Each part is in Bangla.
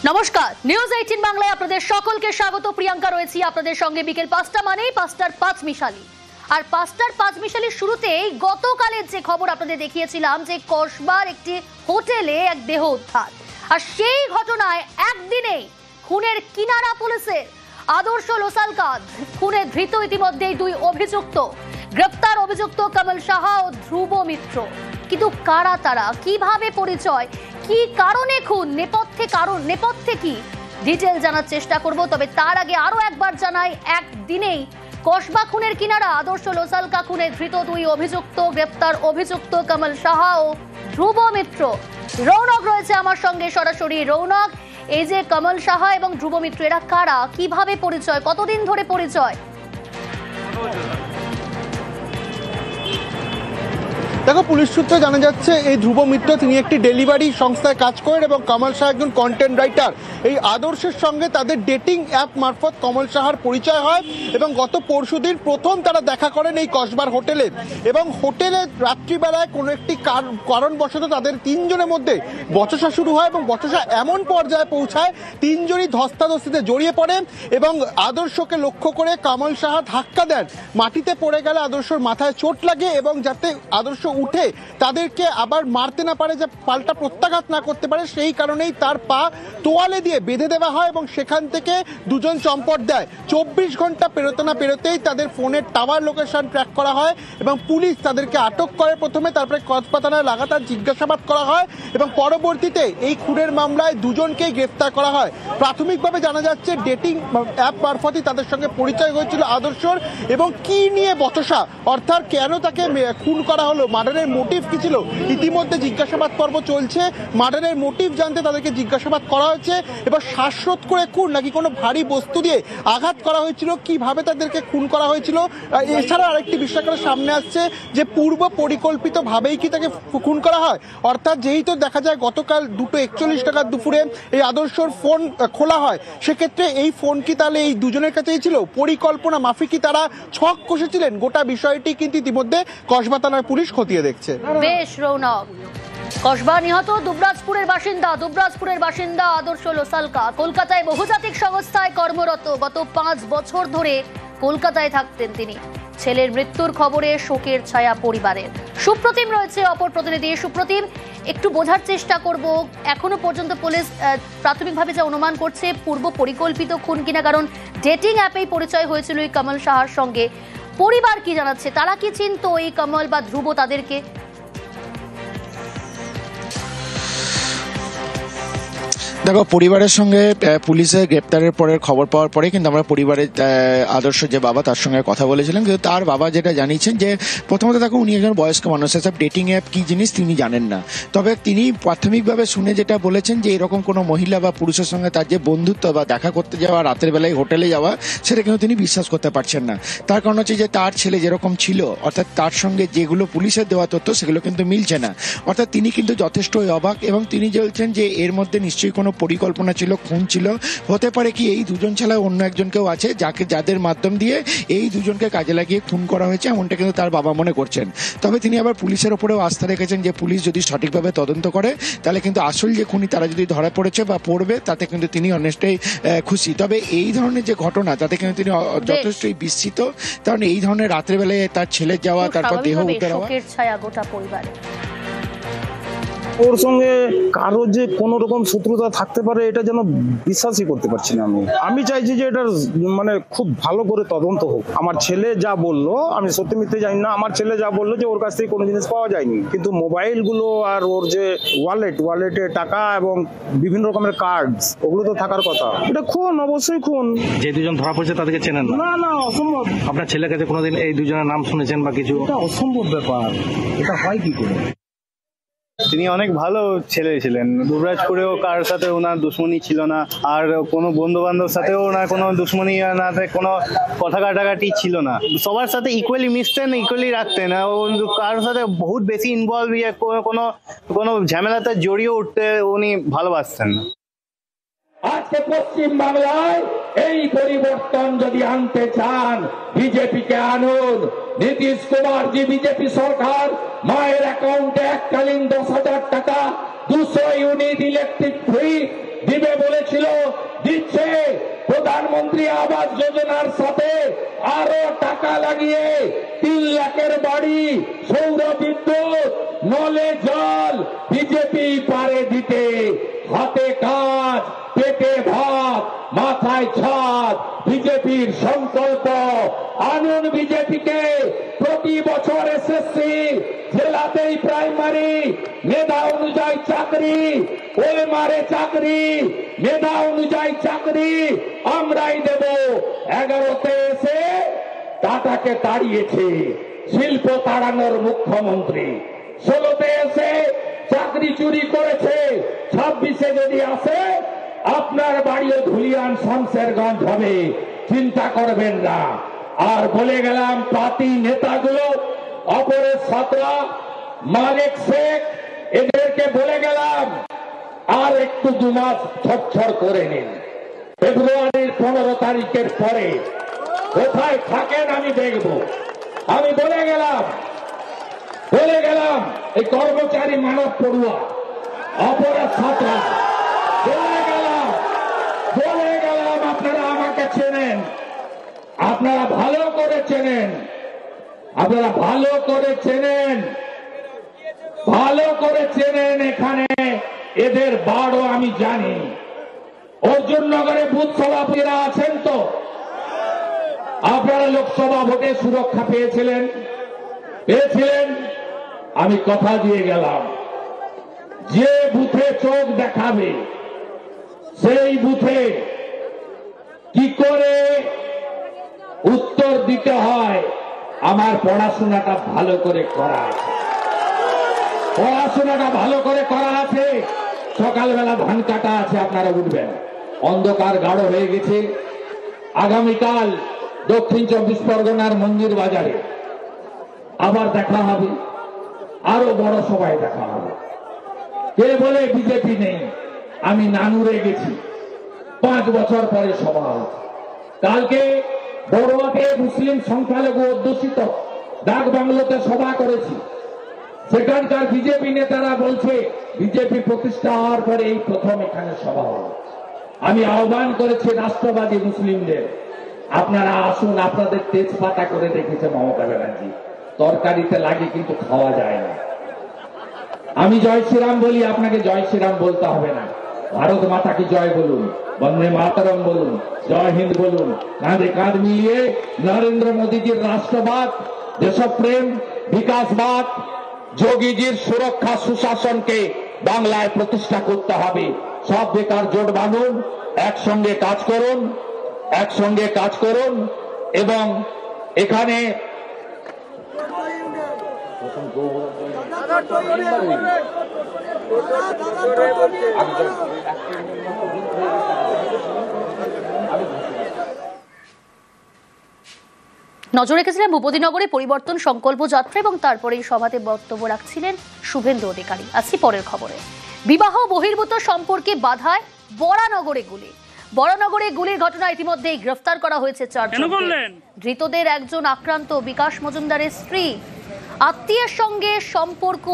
নমস্কার, নিউজ 18 বাংলায় আপনাদের সকলকে স্বাগত। প্রিয়াঙ্কা রয়েছি আপনাদের সঙ্গে। বিকেল 5টা মানেই 5টার 5 মিশালি। আর 5টার 5 মিশালির শুরুতেই গতকালের যে খবর আপনাদের দেখিয়েছিলাম যে কসবার একটি হোটেলে এক দেহ উদ্ধার, আর সেই ঘটনায় একদিনেই খুনের কিনারা পুলিশের। আদর্শ লোসালকা খুনে ধৃত ইতিমধ্যেই দুই অভিযুক্ত, গ্রেপ্তার অভিযুক্ত কমল সাহা ও ধ্রুব মিত্র। কিন্তু কারা তারা, কিভাবে পরিচয়, কি কারণে খুন, নেপথ্যে কি, ডিটেল জানার চেষ্টা করব। তবে তার আগে আরো একবার জানাই, একদিনেই কসবা খুনের কিনারা। আদর্শ লোসালকা খুনে ধৃত দুই অভিযুক্ত, গ্রেপ্তার অভিযুক্ত কমল সাহা ও ধ্রুব মিত্র। রৌনক রয়েছে আমার সঙ্গে সরাসরি। রৌনক, এই যে কমল সাহা এবং ধ্রুব মিত্র, এরা কারা, কিভাবে পরিচয়, কতদিন ধরে পরিচয়? দেখো, পুলিশ সূত্রে জানা যাচ্ছে এই ধ্রুব মিত্র তিনি একটি ডেলিভারি সংস্থায় কাজ করেন এবং কমল সাহা একজন কন্টেন্ট রাইটার। এই আদর্শের সঙ্গে তাদের ডেটিং অ্যাপ মারফত কমল সাহার পরিচয় হয় এবং গত পরশুদিন প্রথম তারা দেখা করেন এই কসবার হোটেলে। এবং হোটেলে রাত্রিবেলায় কোনো একটি কারণবশত তাদের তিনজনের মধ্যে বচসা শুরু হয় এবং বচসা এমন পর্যায়ে পৌঁছায় তিনজনই ধস্তাধস্তিতে জড়িয়ে পড়ে এবং আদর্শকে লক্ষ্য করে কমল সাহা ধাক্কা দেন। মাটিতে পড়ে গেলে আদর্শর মাথায় চোট লাগে এবং যাতে আদর্শ উঠে তাদেরকে আবার মারতে না পারে, যে পাল্টা প্রত্যাঘাত না করতে পারে, সেই কারণেই তার পা তোয়ালে দিয়ে বেঁধে দেওয়া হয় এবং সেখান থেকে দুজন চম্পট দেয়। 24 ঘন্টা পেরোতে না পেরোতেই তাদের ফোনের টাওয়ার লোকেশন ট্র্যাক করা হয় এবং পুলিশ তাদেরকে আটক করে প্রথমে, তারপরে কসবা থানায় লাগাতার জিজ্ঞাসাবাদ করা হয় এবং পরবর্তীতে এই খুনের মামলায় দুজনকেই গ্রেফতার করা হয়। প্রাথমিকভাবে জানা যাচ্ছে ডেটিং অ্যাপ মারফতই তাদের সঙ্গে পরিচয় হয়েছিল আদর্শর এবং কি নিয়ে বচসা, অর্থাৎ কেন তাকে খুন করা হলো, মার্ডারের মোটিভ কি ছিল, ইতিমধ্যে জিজ্ঞাসাবাদ পর্ব চলছে। মার্ডারের মোটিভ জানতে তাদেরকে জিজ্ঞাসাবাদ করা হয়েছে। এবার শ্বাসরোধ করে খুন নাকি কোনো ভারী বস্তু দিয়ে আঘাত করা হয়েছিল, কিভাবে তাদেরকে খুন করা হয়েছিল। এছাড়া আরেকটি বিষয় করে সামনে আসছে যে পূর্ব পরিকল্পিতভাবেই কি তাকে খুন করা হয়, অর্থাৎ যেহেতু দেখা যায় গতকাল 2:41 টাকার দুপুরে এই আদর্শর ফোন খোলা হয়, সেক্ষেত্রে এই ফোন কি তাহলে এই দুজনের কাছেই ছিল, পরিকল্পনা মাফিকই তারা ছক কষেছিলেন। গোটা বিষয়টি কিন্তু ইতিমধ্যে কসবা থানার পুলিশ খতিয়ে দেখছে। বেশ রৌনক। কসবা নিহত দুবরাজপুরের বাসিন্দা আদর্শ লোসালকা কলকাতায় বহুজাতিক সংস্থায় কর্মরত। গত 5 বছর ধরে কলকাতায় থাকতেন তিনি। ছেলের মৃত্যুর খবরে শোকের ছায়া পরিবারের। সুপ্রতিম রয়েছে অপর প্রতিনিধি। সুপ্রতিম, একটু বোঝার চেষ্টা করব, এখনো পর্যন্ত পুলিশ প্রাথমিকভাবে যা অনুমান করছে পূর্ব পরিকল্পিত খুন কিনা, কারণ ডেটিং অ্যাপেই পরিচয় হয়েছিল এই কমল সাহার সঙ্গে। পরিবার কি জানাচ্ছে, তারা কি চিনতো এই কমল বা ধ্রুব তাদেরকে? দেখো, পরিবারের সঙ্গে পুলিশের গ্রেপ্তারের পরের খবর পাওয়ার পরে কিন্তু আমরা পরিবারের আদর্শ যে বাবা তার সঙ্গে কথা বলেছিলাম। কিন্তু তার বাবা যেটা জানিয়েছেন যে প্রথমত দেখো, উনি একজন বয়স্ক মানুষ, সব ডেটিং অ্যাপ কি জিনিস তিনি জানেন না। তবে তিনি প্রাথমিকভাবে শুনে যেটা বলেছেন যে এরকম কোনো মহিলা বা পুরুষের সঙ্গে তার যে বন্ধুত্ব বা দেখা করতে যাওয়া, রাতের বেলায় হোটেলে যাওয়া, সেটা কিন্তু তিনি বিশ্বাস করতে পারছেন না। তার কারণ হচ্ছে যে তার ছেলে যেরকম ছিল, অর্থাৎ তার সঙ্গে যেগুলো পুলিশের দেওয়া তথ্য সেগুলো কিন্তু মিলছে না। অর্থাৎ তিনি কিন্তু যথেষ্টই অবাক এবং তিনি বলছেন যে এর মধ্যে নিশ্চয়ই কোনো পরিকল্পনা ছিল, খুন ছিল। হতে পারে কি এই দুজন ছাড়া অন্য একজন কেউ আছে যাদের মাধ্যম দিয়ে এই দুজনকে কাজে লাগিয়ে খুন করা হয়েছে, এমনটা কিন্তু তার বাবা মনে করছেন। তবে তিনি আবার পুলিশের ওপরেও আস্থা রেখেছেন যে পুলিশ যদি সঠিকভাবে তদন্ত করে তাহলে কিন্তু আসল যে খুনি তারা যদি ধরা পড়েছে বা পড়বে, তাতে কিন্তু তিনি অনেকটাই খুশি। তবে এই ধরনের যে ঘটনা, তাতে কিন্তু তিনি যথেষ্টই বিস্মিত, কারণ এই ধরনের রাতের বেলায় তার ছেলে যাওয়া, তারপর দেহ উদ্ধার হওয়া। শোকের ছায়া গোটা পরিবারে। ওর সঙ্গে কারো যে কোনো রকম শত্রুতা থাকতে পারে এটা যেন বিশ্বাসই করতে পারছি না। আমি চাইছি যে এটার মানে খুব ভালো করে তদন্ত হোক। আমার ছেলে যা বললো, আমি সত্যি মিথ্যে জানি না, আমার ছেলে যা বললো যে ওর কাছ থেকে কোনো জিনিস পাওয়া যায়নি, কিন্তু মোবাইলগুলো আর ওর যে ওয়ালেটে টাকা এবং বিভিন্ন রকমের কার্ডস, ওগুলো তো থাকার কথা। এটা খুন, অবশ্যই খুন। যে দুজন ধরা পড়েছে তাদেরকে চেনেন না? না, অসম্ভব। আপনার ছেলের কাছে কোনোদিন এই দুজনের নাম শুনেছেন বা কিছু? এটা অসম্ভব ব্যাপার, এটা হয় কি করে? তিনি অনেক ভালো ছেলে ছিলেন। দুবরাজপুরেও কার সাথে ওনার দুশ্মনী ছিল না, আর কোনো বন্ধু বান্ধব সাথেও ওনার কোনো দুশ্মনী না, কোনো কথা কাটাকাটি ছিল না। সবার সাথে ইকুয়ালি মিশতেন, ইকুয়ালি রাখতেন। কার সাথে বহুত বেশি ইনভলভ কোনো ঝামেলাতে জড়িয়ে উঠতে উনি ভালোবাসতেন না। আজকে পশ্চিম বাংলায় এই পরিবর্তন যদি আনতে চান, বিজেপিকে আনুন। নীতিশ কুমার জি বিজেপি সরকার মায়ের অ্যাকাউন্টে এককালীন 10,000 টাকা, 200 ইউনিট ইলেকট্রিক ফ্রি দিবে বলেছিল, দিচ্ছে। প্রধানমন্ত্রী আবাস যোজনার সাথে আরো টাকা লাগিয়ে 3 লাখের বাড়ি, সৌর বিদ্যুৎ, নলে জল বিজেপি পারে দিতে। হাতে কাজ, পেটে ভাত, মাথায় ছাদ, বিজেপির সংকল্প। আনুন বিজেপিকে। প্রতি বছর এসএসসি, জেলাতেই প্রাইমারি, মেধা অনুযায়ী চাকরি, ওএমআরে চাকরি, মেধা অনুযায়ী চাকরি আমরাই দেব। 11তে এসে টাটাকে তাড়িয়েছে, শিল্প তাড়ানোর মুখ্যমন্ত্রী। 16তে এসে চাকরি চুরি করেছে, 26-এ যদি আসে আপনার বাড়িও ধুলিয়ান শামসেরগঞ্জ হবে, চিন্তা করবেন না। আর বলে গেলাম পার্টি নেতাগুলো, অপরের ছাত্রা, মালিক শেখ, এদেরকে বলে গেলাম আর একটু 2 মাস ছটছড় করে নিন। ফেব্রুয়ারির 15 তারিখের পরে কোথায় থাকেন আমি দেখব। আমি বলে গেলাম এই কর্মচারী মানব পড়ুয়া, অপরাধ ছাত্রা, বলে গেলাম আপনারা আমাকে চেনেন, আপনারা ভালো করে চেনেন, এখানে এদের বাড়ও আমি জানি। অর্জুননগরে বুথ সভাপতিরা আছেন তো? আপনারা লোকসভা ভোটে সুরক্ষা পেয়েছিলেন? আমি কথা দিয়ে গেলাম, যে বুথে চোখ দেখাবে সেই বুথে কি করে উত্তর দিতে হয়। আমার পড়াশোনাটা ভালো করে করা আছে, সকালবেলা ধান কাটা আছে, আপনারা উঠবেন। অন্ধকার গাঢ় হয়ে গেছে। আগামীকাল দক্ষিণ 24 পরগনার মন্দির বাজারে আবার দেখা হবে, আরো বড় সভায় দেখা হবে। কে বলে বিজেপি নেই? আমি নানুরে গেছি, 5 বছর পরে সভা হয়েছে। কালকে বড়ুয়াতে মুসলিম সংখ্যালঘু অধ্যুষিত ডাক বাংলোতে সভা করেছি। সেখানকার বিজেপি নেতারা বলছে বিজেপি প্রতিষ্ঠা হওয়ার পরে এই প্রথম এখানে সভা হল। আমি আহ্বান করেছি রাষ্ট্রবাদী মুসলিমদের, আপনারা আসুন। আপনাদের তেজপাতা করে রেখেছে মমতা ব্যানার্জি, তরকারিতে লাগে কিন্তু খাওয়া যায় না। আমি জয় শ্রীরাম বলি, আপনাকে জয় শ্রীরাম বলতে হবে না। ভারত মাতা কি জয় বলুন, বন্দে মাতরম বলুন, জয় হিন্দ বলুন। কাঁধে কাঁধ মিলিয়ে নরেন্দ্র মোদীজির রাষ্ট্রবাদ, দেশপ্রেম, বিকাশবাদ, যোগীজির সুরক্ষা সুশাসনকে বাংলায় প্রতিষ্ঠা করতে হবে। সব বেকার জোট বাঁধুন, একসঙ্গে কাজ করুন এবং এখানে নজর রেখেছিলেন ভূপতিনগরে পরিবর্তন সংকল্প যাত্রা এবং তারপরে এই সভাতে বক্তব্য রাখছিলেন শুভেন্দু অধিকারী। আসছি পরের খবরে। বিবাহ বহির্ভূত সম্পর্কে বাধায় বরানগরে গুলির ঘটনা ইতিমধ্যেই গ্রেফতার করা হয়েছে 4 জনকে। ধৃতদের একজন আক্রান্ত বিকাশ মজুমদারের স্ত্রী। আত্মীয়ের সঙ্গে সম্পর্ক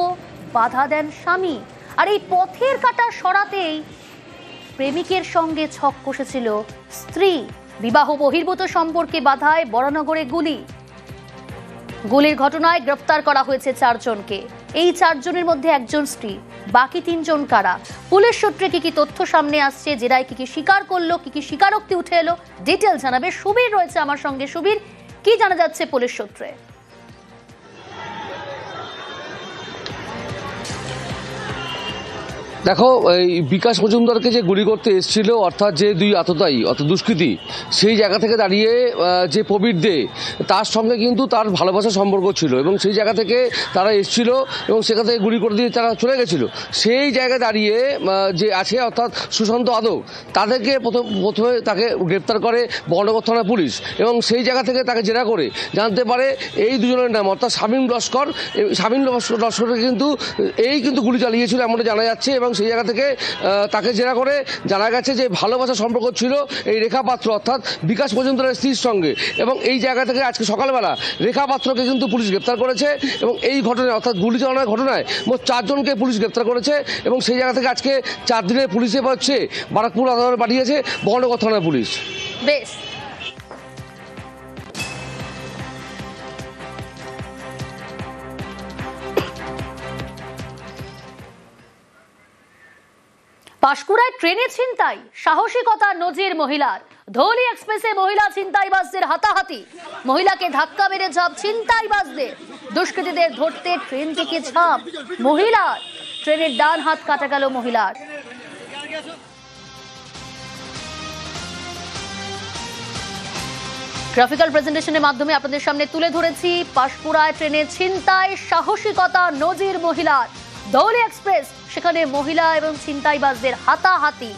বাধা দেন স্বামী, আর এই পথের কাঁটা সরাতেই প্রেমিকের সঙ্গে ছক কষেছিল স্ত্রী। বিবাহ বহির্ভূত সম্পর্কে বাধায় বরানগরে গুলির ঘটনায় গ্রেফতার করা হয়েছে 4 জনকে। এই 4 জনের মধ্যে একজন স্ত্রী, বাকি 3 জন কারা? পুলিশ সূত্রে কি তথ্য সামনে আসছে, জেরায় কি স্বীকার করলো, কি স্বীকারোক্তি উঠে এলো, ডিটেল জানাবে সুবীর রয়েছে আমার সঙ্গে। সুবীর, কি জানা যাচ্ছে পুলিশ সূত্রে? দেখো, এই বিকাশ মজুমদারকে যে গুলি করতে এসেছিল, অর্থাৎ যে 2 আততায়ী অর্থাৎ দুষ্কৃতী, সেই জায়গা থেকে দাঁড়িয়ে যে প্রবীর দে, তার সঙ্গে কিন্তু তার ভালোবাসার সম্পর্ক ছিল এবং সেই জায়গা থেকে তারা এসেছিল এবং সেখান থেকে গুলি করে দিয়ে তারা চলে গেছিল। সেই জায়গায় দাঁড়িয়ে যে আছে অর্থাৎ সুশান্ত আদক, তাদেরকে প্রথমে তাকে গ্রেপ্তার করে বর্ণনগর থানা পুলিশ এবং সেই জায়গা থেকে তাকে জেরা করে জানতে পারে এই 2 জনের নাম, অর্থাৎ শামীম লস্কর। শামীম লস্করকে কিন্তু গুলি চালিয়েছিল এমনটা জানা যাচ্ছে এবং সেই জায়গা থেকে তাকে জেরা করে জানা গেছে যে ভালোবাসার সম্পর্ক ছিল এই রেখা পাত্র অর্থাৎ বিকাশ মজুমদারের স্ত্রীর সঙ্গে, এবং এই জায়গা থেকে আজকে সকালবেলা রেখা পাত্রকে কিন্তু পুলিশ গ্রেপ্তার করেছে এবং এই ঘটনায় অর্থাৎ গুলি চালানোর ঘটনায় মোট 4 জনকে পুলিশ গ্রেপ্তার করেছে এবং সেই জায়গা থেকে আজকে 4 দিনের পুলিশে পাচ্ছে বারাকপুর আদালতে পাঠিয়েছে বহনগর থানার পুলিশ। বেশ, পাঁশকুড়ায় ট্রেনে ছিনতাই, সাহসিকতা নজির মহিলার। ধৌলি এক্সপ্রেসে মহিলা ছিনতাইবাজদের হাতাহাতি, মহিলাকে ধাক্কা মেরে ঝাঁপ ছিনতাইবাজদের। দুষ্কৃতীদের ধরতে ট্রেন থেকে ঝাঁপ মহিলার, ট্রেনের ডান হাত কাটা গেল মহিলার। গ্রাফিক্যাল প্রেজেন্টেশনের মাধ্যমে আপনাদের সামনে তুলে ধরেছি পাঁশকুড়ায় ট্রেনে ছিনতাই, সাহসিকতা নজির মহিলার। ধৌলি এক্সপ্রেস, সেখানে মহিলা এবং ছিনতাইবাজদের হাতাহাতি,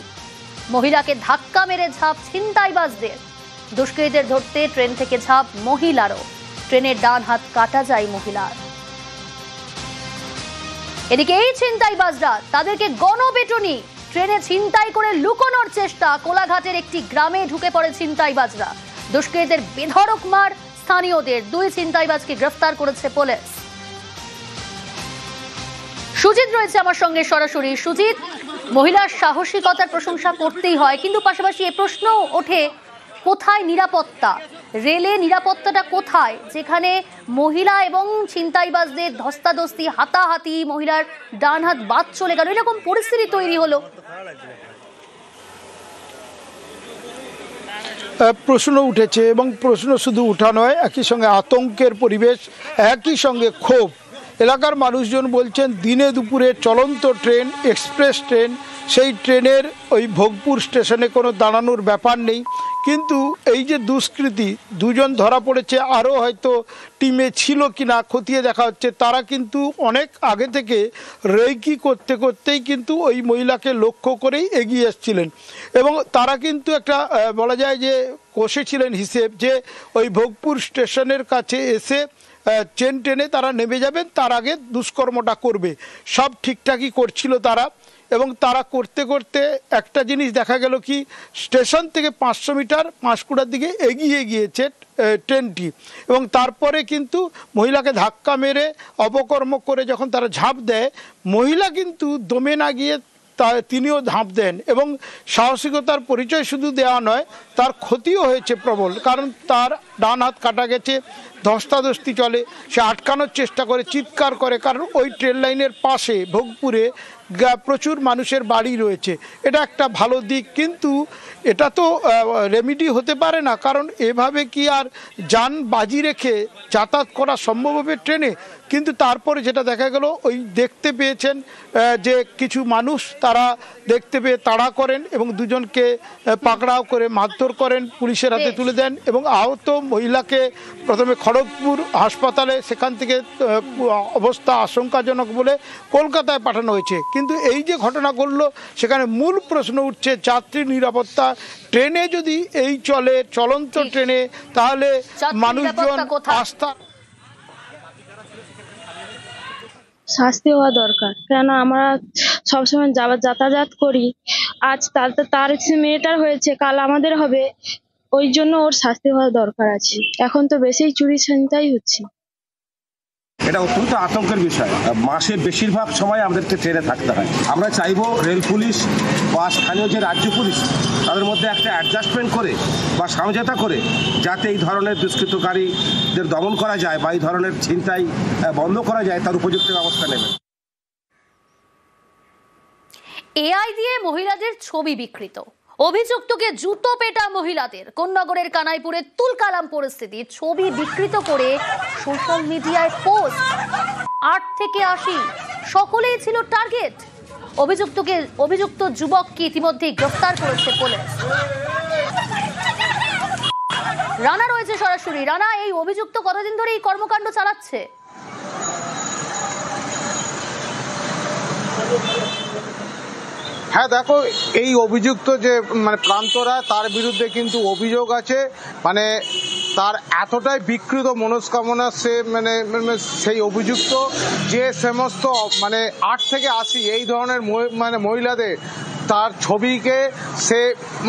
মহিলাকে ধাক্কা মেরে ঝাঁপ ছিনতাইবাজদের। দুষ্কৃতীদের ধরতে ট্রেন থেকে ঝাঁপ মহিলারও, ট্রেনের ডান হাত কাটা যায় মহিলার। এদিকে এই ছিনতাইবাজরা তাদেরকে গণপিটুনি, ট্রেনে ছিনতাই করে লুকোনোর চেষ্টা। কোলাঘাটের একটি গ্রামে ঢুকে পড়ে ছিনতাইবাজরা, দুষ্কৃতীদের বেধড়ক মার স্থানীয়দের। 2 ছিনতাইবাজকে গ্রেফতার করেছে পুলিশ। সুজিত রয়েছে আমার সঙ্গে সরাসরি। সুজিত, মহিলার সাহসিকতার প্রশংসা করতেই হয়, কিন্তু পাশাপাশি এ প্রশ্ন ওঠে কোথায় নিরাপত্তা, রেলে নিরাপত্তাটা কোথায়, যেখানে মহিলা এবং ছিনতাইবাজদের ধস্তাধস্তি, হাতাহাতি, মহিলার ডান হাত বাদ চলে গেল, এরকম পরিস্থিতি তৈরি হলো। প্রশ্ন উঠেছে এবং প্রশ্ন শুধু উঠা নয়, একই সঙ্গে আতঙ্কের পরিবেশ, একই সঙ্গে ক্ষোভ। এলাকার মানুষজন বলছেন দিনে দুপুরে চলন্ত ট্রেন, এক্সপ্রেস ট্রেন, সেই ট্রেনের ওই ভোগপুর স্টেশনে কোনো দাঁড়ানোর ব্যাপার নেই, কিন্তু এই যে দুষ্কৃতী 2 জন ধরা পড়েছে, আরও হয়তো টিমে ছিল কিনা খতিয়ে দেখা হচ্ছে। তারা কিন্তু অনেক আগে থেকে রেকি করতে করতেই কিন্তু ওই মহিলাকে লক্ষ্য করেই এগিয়ে এসেছিলেন এবং তারা কিন্তু একটা বলা যায় যে কষেছিলেন হিসেব যে ওই ভোগপুর স্টেশনের কাছে এসে ট্রেন টেনে তারা নেমে যাবেন, তার আগে দুষ্কর্মটা করবে। সব ঠিকঠাকই করছিল তারা, এবং তারা করতে করতে একটা জিনিস দেখা গেল কি, স্টেশন থেকে 500 মিটার পাঁশকুড়ার দিকে এগিয়ে গিয়েছে ট্রেনটি, এবং তারপরে কিন্তু মহিলাকে ধাক্কা মেরে অপকর্ম করে যখন তারা ঝাঁপ দেয়, মহিলা কিন্তু দমে না গিয়ে তিনিও ঝাঁপ দেন এবং সাহসিকতার পরিচয় শুধু দেওয়া নয়, তার ক্ষতিও হয়েছে প্রবল। কারণ তার ডান হাত কাটা গেছে, ধস্তাধস্তি চলে, সে আটকানোর চেষ্টা করে, চিৎকার করে, কারণ ওই ট্রেন লাইনের পাশে ভোগপুরে প্রচুর মানুষের বাড়ি রয়েছে। এটা একটা ভালো দিক, কিন্তু এটা তো রেমিডি হতে পারে না, কারণ এভাবে কি আর যান বাজি রেখে যাতায়াত করা সম্ভব হবে ট্রেনে? কিন্তু তারপরে যেটা দেখা গেল, ওই দেখতে পেয়েছেন যে কিছু মানুষ তারা দেখতে পেয়ে তাড়া করেন এবং 2 জনকে পাকড়াও করে মারধর করেন, পুলিশের হাতে তুলে দেন এবং আহত মহিলাকে প্রথমে খড়গপুর হাসপাতালে, সেখান থেকে অবস্থা আশঙ্কাজনক বলে কলকাতায় পাঠানো হয়েছে। কিন্তু এই যে ঘটনা ঘটল, সেখানে মূল প্রশ্ন উঠছে যাত্রী নিরাপত্তা। ট্রেনে যদি এই চলে, চলন্ত ট্রেনে, তাহলে মানুষজন আস্থা শাস্তি হওয়া দরকার। কেন আমরা সবসময় যাতায়াত করি, আজ তার মেয়েটার হয়েছে, কাল আমাদের হবে, ওই জন্য ওর শাস্তি হওয়া দরকার আছে। এখন তো বেশি চুরি ছিনতাই হচ্ছে। এটা অত্যন্ত আতঙ্কের বিষয়। মাসে বেশিরভাগ সময় আমাদেরকে ট্রেনে থাকতে হয়। আমরা চাইবো রেল পুলিশ বা স্থানীয় যে রাজ্য পুলিশ, তাদের মধ্যে একটা অ্যাডজাস্টমেন্ট করে বা সমঝোতা করে যাতে এই ধরনের দুষ্কৃতকারীদের দমন করা যায় বা এই ধরনের ছিনতাই বন্ধ করা যায়, তার উপযুক্ত ব্যবস্থা নেবে। এআই দিয়ে মহিলাদের ছবি বিকৃত, অভিযুক্তকে জুতো পেটা মহিলাদের। কোন্নগরের কানাইপুরে তুলকালাম পরিস্থিতি, ছবি বিকৃত করে সোশ্যাল মিডিয়ায় পোস্ট। 8 থেকে 80 সকলেই ছিল টার্গেট। অভিযুক্ত যুবককে ইতিমধ্যেই গ্রেফতার করেছে পুলিশ। রানা রয়েছে সরাসরি। রানা, এই অভিযুক্ত কতদিন ধরে এই কর্মকাণ্ড চালাচ্ছে? হ্যাঁ দেখো, এই অভিযুক্ত যে প্রান্ত রায়, তার বিরুদ্ধে কিন্তু অভিযোগ আছে, তার এতটাই বিকৃত মনস্কামনা সে মানে সেই অভিযুক্ত যে সমস্ত মানে 8 থেকে 80 এই ধরনের মানে মহিলাদের তার ছবিকে সে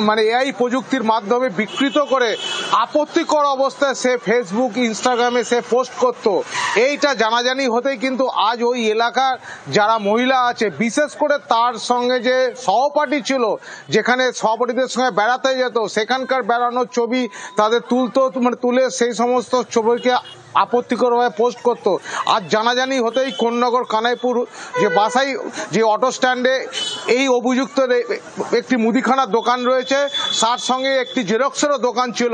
মানে এআই প্রযুক্তির মাধ্যমে বিকৃত করে আপত্তিকর অবস্থায় সে ফেসবুক ইনস্টাগ্রামে সে পোস্ট করত। এইটা জানাজানি হতেই কিন্তু আজ ওই এলাকার যারা মহিলা আছে, বিশেষ করে তার সঙ্গে যে সহপাঠী ছিল, যেখানে সহপাঠীদের সঙ্গে বেড়াতে যেত, সেখানকার বেড়ানোর ছবি তাদের তুলতো, মানে তুলে সেই সমস্ত ছবিকে আপত্তিকরভাবে পোস্ট করত। আজ জানাজানি হতেই কোন্নগর কানাইপুর যে বাসাই যে অটো স্ট্যান্ডে এই অভিযুক্তের একটি মুদিখানার দোকান রয়েছে, তার সঙ্গে একটি জেরক্সেরও দোকান ছিল।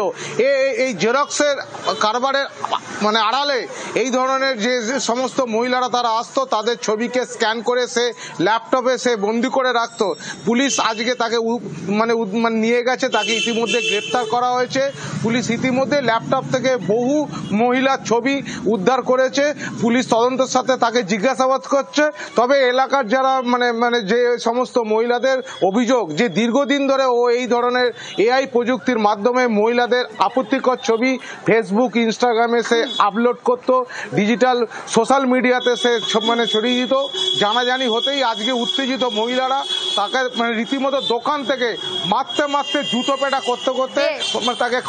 এই জেরক্সের কারবারের মানে আড়ালে এই ধরনের যে সমস্ত মহিলারা তারা আসতো, তাদের ছবিকে স্ক্যান করে সে ল্যাপটপে সে বন্দি করে রাখতো। পুলিশ আজকে তাকে মানে নিয়ে গেছে, তাকে ইতিমধ্যে গ্রেপ্তার করা হয়েছে। পুলিশ ইতিমধ্যে ল্যাপটপ থেকে বহু মহিলার ছবি উদ্ধার করেছে। পুলিশ তদন্তের সাথে তাকে জিজ্ঞাসাবাদ করছে। তবে এলাকার যারা মানে যে সমস্ত মহিলাদের অভিযোগ যে দীর্ঘদিন ধরে ও এই ধরনের এআই প্রযুক্তির মাধ্যমে মহিলাদের আপত্তিকর ছবি ফেসবুক ইনস্টাগ্রামে সে আপলোড করত, ডিজিটাল সোশ্যাল মিডিয়াতে সে মানে ছড়িয়ে দিত। জানাজানি হতেই আজকে উত্তেজিত মহিলারা তাকে মানে রীতিমতো দোকান থেকে মারতে মারতে জুতো পেটা করতে করতে তাকে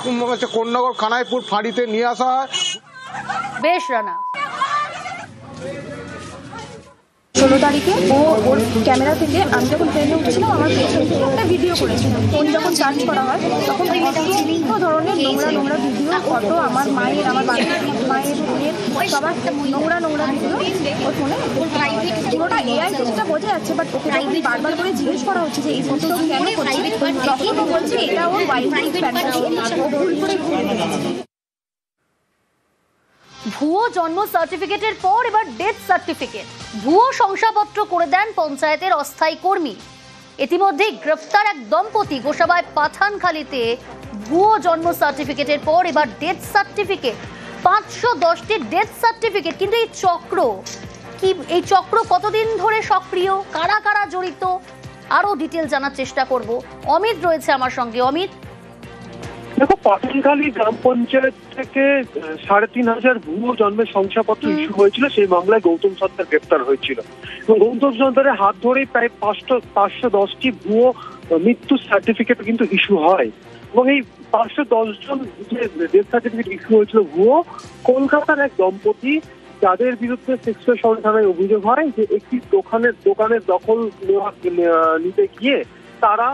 কোন্নগর কানাইপুর ফাঁড়িতে নিয়ে আসা হয়। বেশ রানা, 16 তারিখে ও ওর ক্যামেরা থেকে আমি যখন ট্রেনে উঠছিলাম আমার পেছন থেকে একটা ভিডিও করেছিলাম। ফোন যখন চার্জ করা হয় তখন বিভিন্ন ধরনের নোংরা ভিডিও, ফটো, আমার মায়ের, আমার মায়ের সবার নোংরা ভিডিও ওর ফোনে। পুরোটা এআই যেটা বোঝা যাচ্ছে, বাট ওকে বারবার করে জিজ্ঞেস করা হচ্ছে যে এই ফটো কেন করছে, তখন ও বলছে এটা ওর ওয়াইল্ড ফ্যান্টাসি, ও ভুল করে ভুলে গেছে। ভুয়ো জন্ম সার্টিফিকেটের পর এবার ডেথ সার্টিফিকেট, ভুয়ো শংসাপত্র করে দেন পঞ্চায়েতের অস্থায়ী কর্মী। ইতিমধ্যেই গ্রেফতার এক দম্পতি। গোসাবায় পাঠানখালীতে ভুয়ো জন্ম সার্টিফিকেটের পর এবার ডেথ সার্টিফিকেট, 510টি ডেথ সার্টিফিকেট। কিন্তু এই চক্র কতদিন ধরে সক্রিয়, কারা কারা জড়িত, আরো ডিটেল জানার চেষ্টা করব। অমিত রয়েছে আমার সঙ্গে। অমিত, দেখো, পাঠানখালী গ্রাম পঞ্চায়েত থেকে 3,500 ভুয়ো জন্মের শংসাপত্র ইস্যু হয়েছিল। সেই মামলায় গৌতম সর্দার গ্রেপ্তার হয়েছিল এবং গৌতম সর্দারের হাত ধরেই প্রায় 510টি ভুয়ো মৃত্যুর সার্টিফিকেট কিন্তু ইস্যু হয়। এবং এই 510 জন যে ডেথ সার্টিফিকেট ইস্যু হয়েছিল ভুয়ো, কলকাতার এক দম্পতি যাদের বিরুদ্ধে সেক্সুয়াল থানায় অভিযোগ হয় যে একটি দোকানের দখল নিতে গিয়ে তারা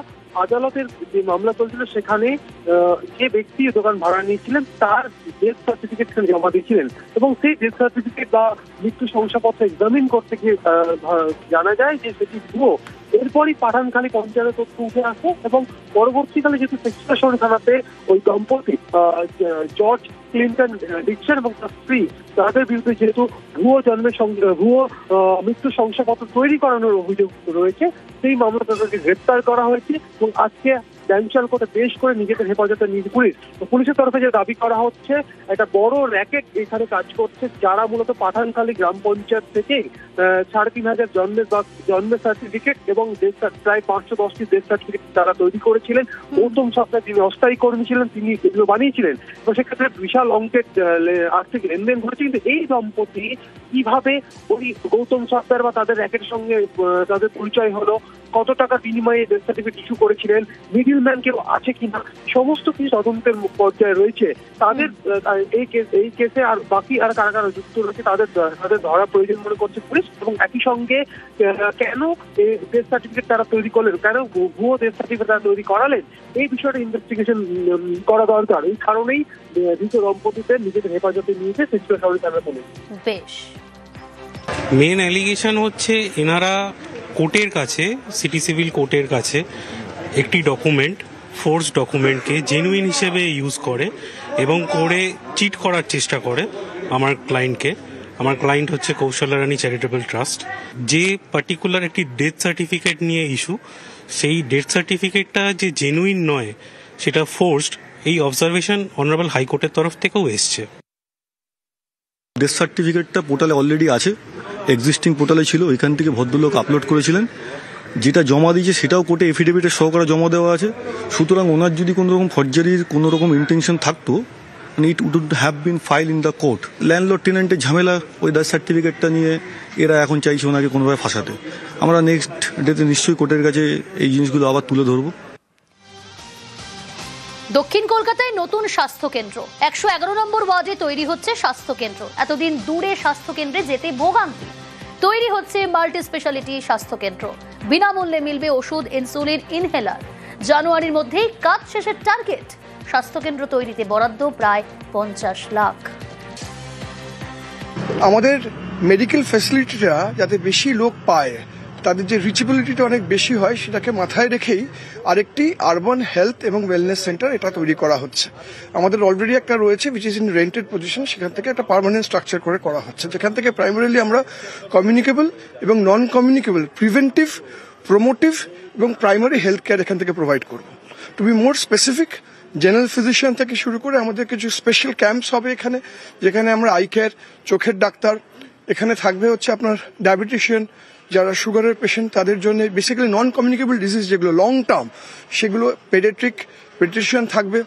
আদালতের যে মামলা চলছিল সেখানে যে ব্যক্তি দোকান ভাড়া নিয়েছিলেন তার ডেথ সার্টিফিকেট জমা দিয়েছিলেন এবং সেই ডেথ সার্টিফিকেট বা মৃত্যু শংসাপত্র এক্সামিন করতে গিয়ে জানা যায় যে সেটি ভুয়ো। এরপরই পাঠানখালী পঞ্চায়েতের তথ্য উঠে আসে এবং পরবর্তীকালে যেহেতু সেক্সুয়াল থানাতে ওই দম্পতি জর্জ ক্লিন্টন ডিকসন এবং তার স্ত্রী তাদের বিরুদ্ধে যেহেতু ভুয়ো মৃত্যু শংসাপত্র তৈরি করানোর অভিযোগ রয়েছে, সেই মামলা তাদেরকে গ্রেপ্তার করা হয়েছে এবং আজকে ক্যান্সার কোর্টে পেশ করে নিজেদের হেফাজতে নিয়ে পুলিশের তরফে যে দাবি করা হচ্ছে একটা বড় র্যাকেট এখানে কাজ করছে, যারা মূলত পাঠানখালী গ্রাম পঞ্চায়েত থেকে 3,500 জন্মের সার্টিফিকেট এবং প্রায় 510টি ডেথ সার্টিফিকেট তারা তৈরি করেছিলেন। গৌতম সরকার যিনি অস্থায়ী কর্মী ছিলেন তিনি এগুলো বানিয়েছিলেন এবং সেক্ষেত্রে বিশাল অঙ্কের আর্থিক লেনদেন ঘটেছে। কিন্তু এই দম্পতি কিভাবে ওই গৌতম সরকার বা তাদের র্যাকেটের সঙ্গে তাদের পরিচয় হলো, কত টাকা বিনিময়ে ডেথ সার্টিফিকেট ইস্যু করেছিলেন, মিডিলম্যান কেউ আছে কিনা, সমস্ত কিছু তদন্তের পর্যায়ে রয়েছে। তাদের এই কেসে আর বাকি আর কারা কারা যুক্ত রয়েছে তাদের ধরা প্রয়োজন মনে করছে পুলিশ। এবং একই সঙ্গে কেন ডেথ সার্টিফিকেট তারা তৈরি করলেন, কেন ভুয়ো ডেথ সার্টিফিকেট তারা তৈরি করালেন, এই বিষয়টা ইনভেস্টিগেশন করা দরকার। এই কারণেই ধৃত দম্পতিদের নিজেদের হেফাজতে নিয়েছে সেক্সুয়াল থানা পুলিশ। বেশ, মেন অ্যালিগেশন হচ্ছে এনারা কোর্টের কাছে, সিটি সিভিল কোর্টের কাছে একটি ডকুমেন্ট, ফোর্স ডকুমেন্টকে জেনুইন হিসেবে ইউজ করে এবং করে চিট করার চেষ্টা করে আমার ক্লায়েন্টকে। আমার ক্লায়েন্ট হচ্ছে কৌশল্যা রানী চ্যারিটেবল ট্রাস্ট। যে পার্টিকুলার একটি ডেথ সার্টিফিকেট নিয়ে ইস্যু, সেই ডেথ সার্টিফিকেটটা যে জেনুইন নয় সেটা ফোর্সড, এই অবজারভেশন অনারেবল হাইকোর্টের তরফ থেকেও এসছে। ডেথ সার্টিফিকেটটা পোর্টালে অলরেডি আছে, এক্সিস্টিং পোর্টালে ছিল, ওইখান থেকে ভদ্রলোক আপলোড করেছিলেন। যেটা জমা দিয়েছে সেটাও কোর্টে এফিডেভিটের সহকারে জমা দেওয়া আছে। সুতরাং ওনার যদি কোনো রকম ফর্জারির কোনো রকম ইন্টেনশন থাকতো and it would have been filed in the court. Landlord টেনেন্টের ঝামেলা ওই ডাচ সার্টিফিকেটটা নিয়ে এরা এখন চাইছে ওনাকে কোনোভাবে ফাঁসাতে। আমরা নেক্সট ডেতে নিশ্চয়ই কোর্টের কাছে এই জিনিসগুলো আবার তুলে ধরবো। দক্ষিণ কলকাতায় নতুন স্বাস্থ্য কেন্দ্র 111 নম্বর ওয়ার্ডে তৈরি হচ্ছে স্বাস্থ্য কেন্দ্র। এতদিন দূরে স্বাস্থ্য কেন্দ্রে যেতে ভোগান্তি, তৈরি হচ্ছে মাল্টি স্পেশালিটি স্বাস্থ্য কেন্দ্র। বিনামূল্যে মিলবে ওষুধ, ইনসুলিন, ইনহেলার। জানুয়ারির মধ্যেই কাজ শেষের টার্গেট। স্বাস্থ্যকেন্দ্র তৈরিতে বরাদ্দ প্রায় 50 লাখ। আমাদের মেডিকেল ফ্যাসিলিটিটা যাতে বেশি লোক পায়, তাদের যে রিচেবিলিটিটা অনেক বেশি হয়, সেটাকে মাথায় রেখেই আরেকটি আরবান হেলথ এবং ওয়েলনেস সেন্টার এটা তৈরি করা হচ্ছে। আমাদের অলরেডি একটা রয়েছে which is in rented position, সেখান থেকে একটা পার্মানেন্ট স্ট্রাকচার করে করা হচ্ছে, যেখান থেকে প্রাইমারিলি আমরা কমিউনিকেবল এবং নন কমিউনিকেবল, প্রিভেন্টিভ, প্রমোটিভ এবং প্রাইমারি হেলথ কেয়ার এখান থেকে প্রোভাইড করব। To be more specific, general physician থেকে শুরু করে আমাদের কিছু স্পেশাল ক্যাম্পস হবে এখানে, যেখানে আমরা আই কেয়ার, চোখের ডাক্তার, এখানে থাকবে হচ্ছে আপনার ডায়াবেটিশিয়ান, যারা সুগারের পেশেন্ট তাদের জন্য বেসিক্যালি নন কমিউনিকেবল ডিজিজ যেগুলো লং টার্ম, সেগুলো পেডিয়াট্রিক পেডিয়াট্রিশিয়ান থাকবে।